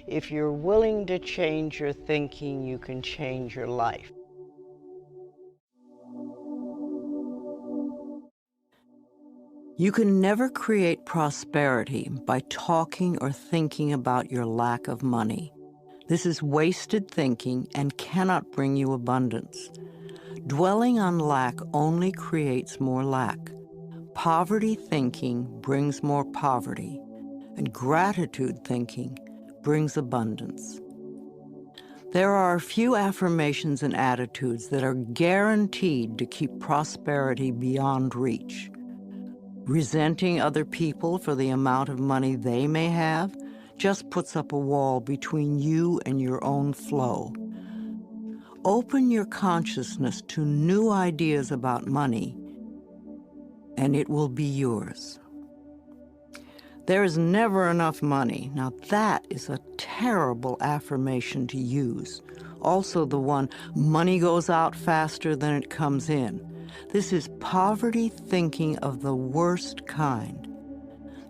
If you're willing to change your thinking, you can change your life. You can never create prosperity by talking or thinking about your lack of money. This is wasted thinking and cannot bring you abundance. Dwelling on lack only creates more lack. Poverty thinking brings more poverty, and gratitude thinking brings abundance. There are a few affirmations and attitudes that are guaranteed to keep prosperity beyond reach. Resenting other people for the amount of money they may have just puts up a wall between you and your own flow. Open your consciousness to new ideas about money, and it will be yours. There is never enough money. Now that is a terrible affirmation to use. Also the one, money goes out faster than it comes in. This is poverty thinking of the worst kind.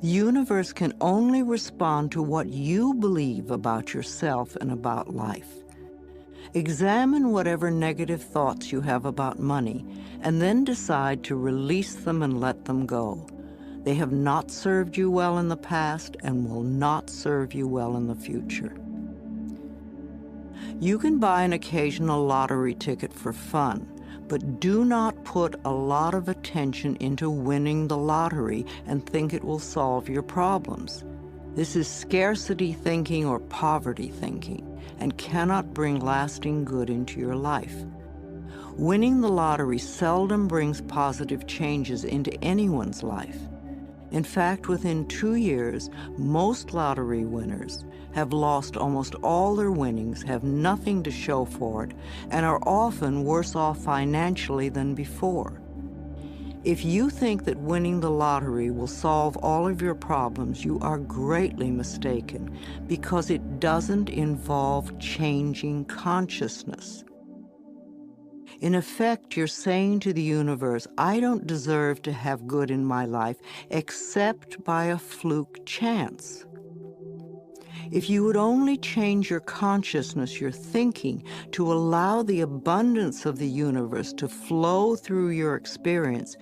The universe can only respond to what you believe about yourself and about life. Examine whatever negative thoughts you have about money, and then decide to release them and let them go. They have not served you well in the past and will not serve you well in the future. You can buy an occasional lottery ticket for fun, but do not put a lot of attention into winning the lottery and think it will solve your problems. This is scarcity thinking or poverty thinking and cannot bring lasting good into your life. Winning the lottery seldom brings positive changes into anyone's life. In fact, within 2 years, most lottery winners have lost almost all their winnings, have nothing to show for it, and are often worse off financially than before. If you think that winning the lottery will solve all of your problems, you are greatly mistaken, because it doesn't involve changing consciousness. In effect, you're saying to the universe, I don't deserve to have good in my life except by a fluke chance. If you would only change your consciousness, your thinking, to allow the abundance of the universe to flow through your experience,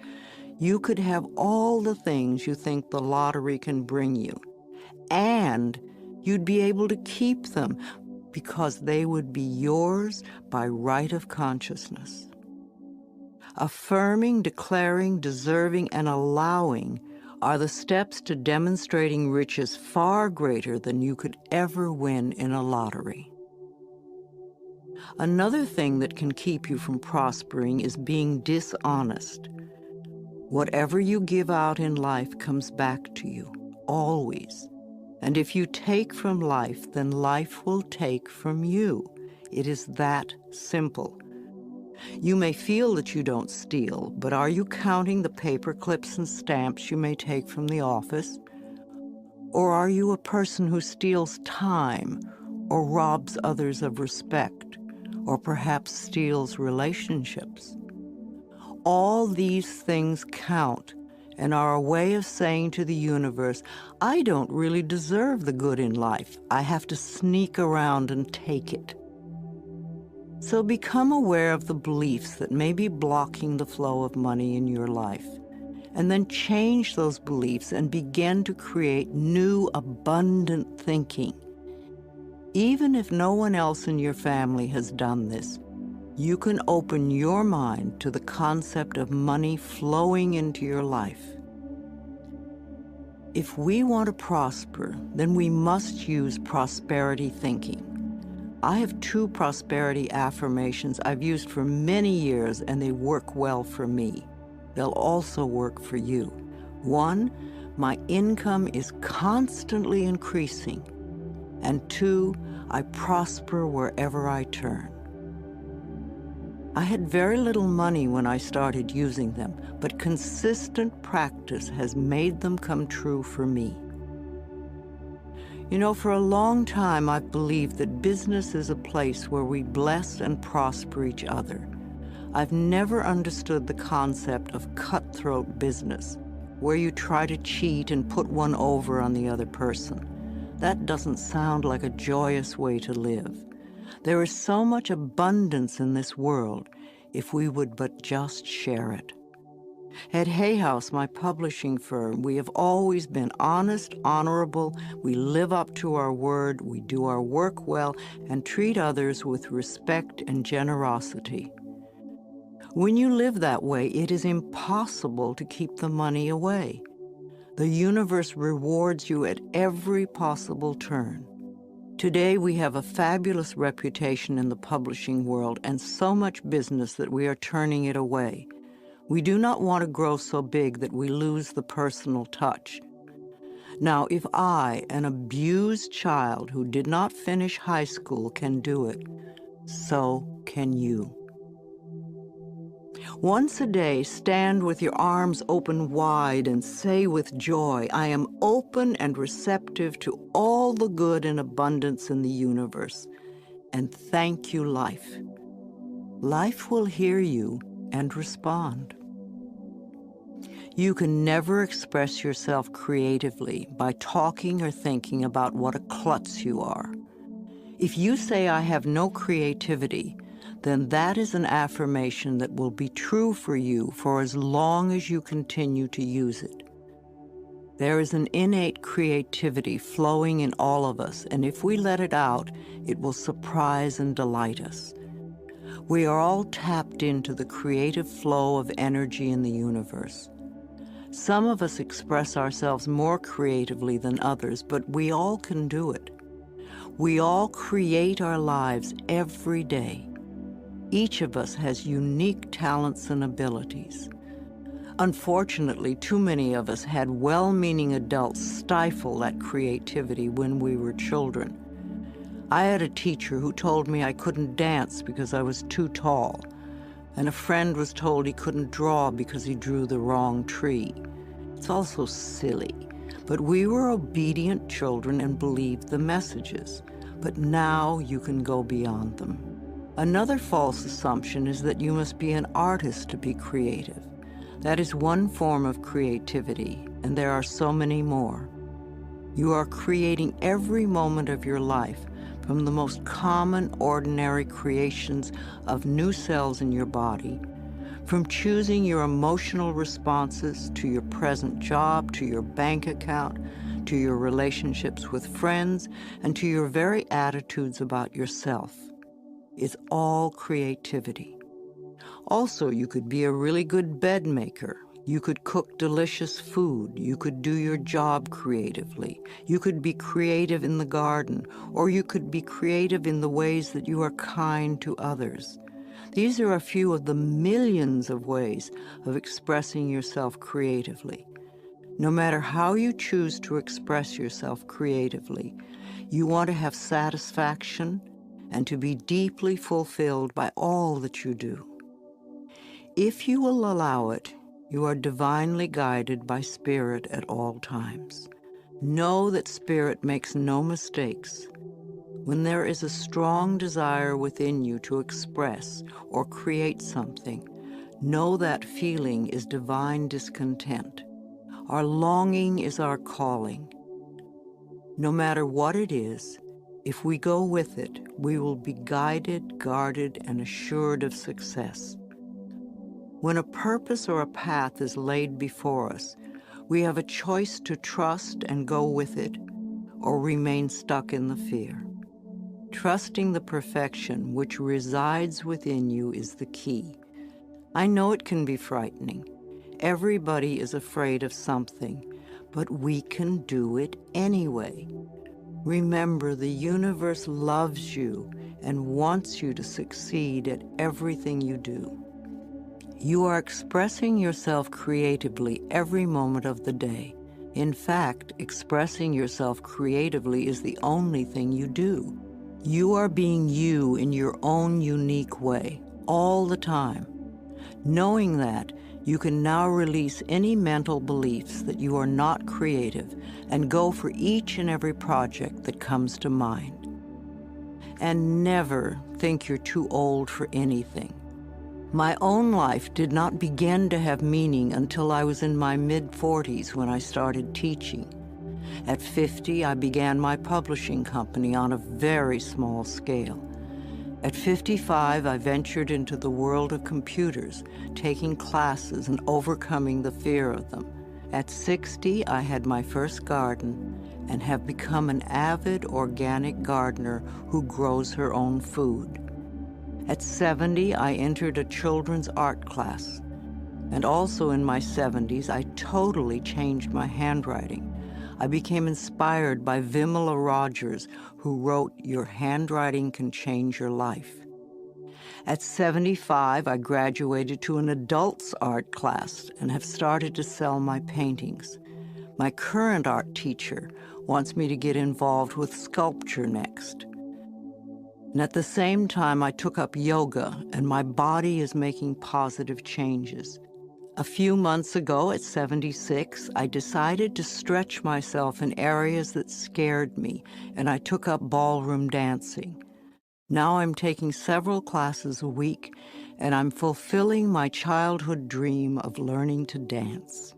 you could have all the things you think the lottery can bring you. And you'd be able to keep them, because they would be yours by right of consciousness. Affirming, declaring, deserving, and allowing are the steps to demonstrating riches far greater than you could ever win in a lottery. Another thing that can keep you from prospering is being dishonest. Whatever you give out in life comes back to you, always. And if you take from life, then life will take from you. It is that simple. You may feel that you don't steal, but are you counting the paper clips and stamps you may take from the office? Or are you a person who steals time, or robs others of respect, or perhaps steals relationships? All these things count, and are a way of saying to the universe, I don't really deserve the good in life. I have to sneak around and take it. So become aware of the beliefs that may be blocking the flow of money in your life, and then change those beliefs and begin to create new, abundant thinking. Even if no one else in your family has done this, you can open your mind to the concept of money flowing into your life. If we want to prosper, then we must use prosperity thinking. I have 2 prosperity affirmations I've used for many years, and they work well for me. They'll also work for you. 1, my income is constantly increasing. And 2, I prosper wherever I turn. I had very little money when I started using them, but consistent practice has made them come true for me. You know, for a long time I've believed that business is a place where we bless and prosper each other. I've never understood the concept of cutthroat business, where you try to cheat and put one over on the other person. That doesn't sound like a joyous way to live. There is so much abundance in this world if we would but just share it. At Hay House, my publishing firm, we have always been honest, honorable, we live up to our word, we do our work well, and treat others with respect and generosity. When you live that way, it is impossible to keep the money away. The universe rewards you at every possible turn. Today, we have a fabulous reputation in the publishing world and so much business that we are turning it away. We do not want to grow so big that we lose the personal touch. Now, if I, an abused child who did not finish high school, can do it, so can you. Once a day, stand with your arms open wide and say with joy, I am open and receptive to all the good and abundance in the universe. And thank you, life. Life will hear you and respond. You can never express yourself creatively by talking or thinking about what a klutz you are. If you say, I have no creativity, then that is an affirmation that will be true for you for as long as you continue to use it. There is an innate creativity flowing in all of us, and if we let it out, it will surprise and delight us. We are all tapped into the creative flow of energy in the universe. Some of us express ourselves more creatively than others, but we all can do it. We all create our lives every day. Each of us has unique talents and abilities. Unfortunately, too many of us had well-meaning adults stifle that creativity when we were children. I had a teacher who told me I couldn't dance because I was too tall, and a friend was told he couldn't draw because he drew the wrong tree. It's also silly, but we were obedient children and believed the messages. But now you can go beyond them. Another false assumption is that you must be an artist to be creative. That is one form of creativity, and there are so many more. You are creating every moment of your life, from the most common, ordinary creations of new cells in your body, from choosing your emotional responses to your present job, to your bank account, to your relationships with friends, and to your very attitudes about yourself. It's all creativity. Also, you could be a really good bed maker. You could cook delicious food. You could do your job creatively. You could be creative in the garden, or you could be creative in the ways that you are kind to others. These are a few of the millions of ways of expressing yourself creatively. No matter how you choose to express yourself creatively, you want to have satisfaction and to be deeply fulfilled by all that you do. If you will allow it, you are divinely guided by Spirit at all times. Know that Spirit makes no mistakes. When there is a strong desire within you to express or create something, know that feeling is divine discontent. Our longing is our calling. No matter what it is, if we go with it, we will be guided, guarded, and assured of success. When a purpose or a path is laid before us, we have a choice to trust and go with it, or remain stuck in the fear. Trusting the perfection which resides within you is the key. I know it can be frightening. Everybody is afraid of something, but we can do it anyway. Remember, the universe loves you and wants you to succeed at everything you do. You are expressing yourself creatively every moment of the day. In fact, expressing yourself creatively is the only thing you do. You are being you in your own unique way, all the time. Knowing that, you can now release any mental beliefs that you are not creative and go for each and every project that comes to mind. And never think you're too old for anything. My own life did not begin to have meaning until I was in my mid-40s when I started teaching. At 50, I began my publishing company on a very small scale. At 55, I ventured into the world of computers, taking classes and overcoming the fear of them. At 60, I had my first garden and have become an avid organic gardener who grows her own food. At 70, I entered a children's art class. And also in my 70s, I totally changed my handwriting. I became inspired by 𝗪𝗟𝗟𝗟𝗪, who wrote, "Your handwriting can change your life." At 75, I graduated to an adults art class and have started to sell my paintings. My current art teacher wants me to get involved with sculpture next. And at the same time, I took up yoga, and my body is making positive changes. A few months ago, at 76, I decided to stretch myself in areas that scared me, and I took up ballroom dancing. Now I'm taking several classes a week, and I'm fulfilling my childhood dream of learning to dance.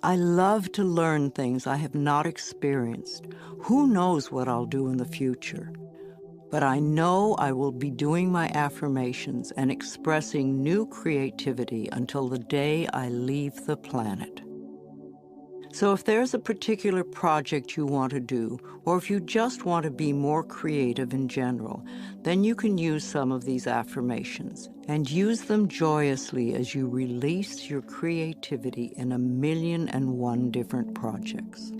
I love to learn things I have not experienced. Who knows what I'll do in the future? But I know I will be doing my affirmations and expressing new creativity until the day I leave the planet. So if there's a particular project you want to do, or if you just want to be more creative in general, then you can use some of these affirmations and use them joyously as you release your creativity in 1,000,001 different projects.